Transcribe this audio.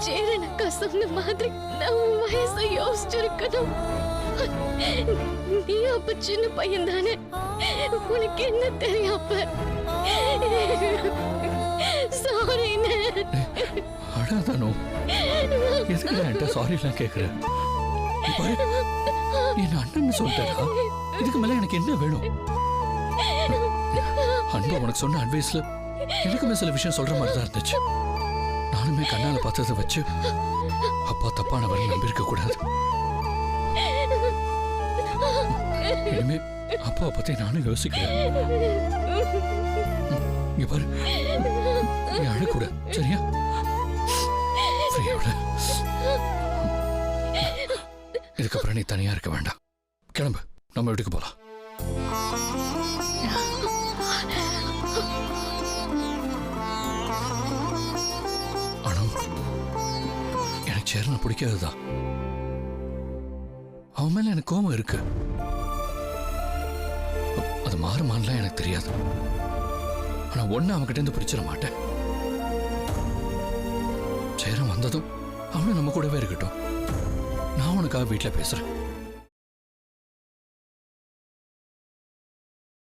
சேரனக்கா சொன்ன மாதிரி நான் உன் வயசை யோசிச்சிருக்கணும். நீ அப்ப சின்ன பையன் தானே, உனக்கு என்ன தெரியும் அப்ப? சாரின்னு. அழாதானோ? எதுக்கு என்கிட்ட சாரி எல்லாம் கேக்குற? என் அண்ணன் சொல்லிட்டா, இதுக்கு மேல எனக்கு என்ன வேணும்? அன்பா உனக்கு சொன்ன அட்வைஸ்ல எனக்குமே சில விஷயம் சொல்ற மாதிரி தான் இருந்துச்சு. நானுமே கண்ணால பார்த்ததை வச்சு அப்பா தப்பானவரை நம்பியிருக்க கூடாது. இனிமே அப்பாவை பத்தி நானும் யோசிக்கிறேன். இங்க பாரு, நீ அழக்கூடாது, சரியா? இதுக்கப்புறம் நீ தனியா இருக்க வேண்டாம். கிளம்பு, நம்ம வீட்டுக்கு போலாம். எனக்கு சேரனை பிடிக்காதுதான். அவன் மேல எனக்கு கோபம் இருக்கு. அது மாறுமான்லாம் எனக்கு தெரியாது. ஆனா ஒண்ணு அவன்கிட்ட இருந்து பிடிச்சிட மாட்டேன். சேரன் வந்ததும் அவனும் நம்ம கூடவே இருக்கட்டும். நான் உனக்காக வீட்டுல பேசுறேன்.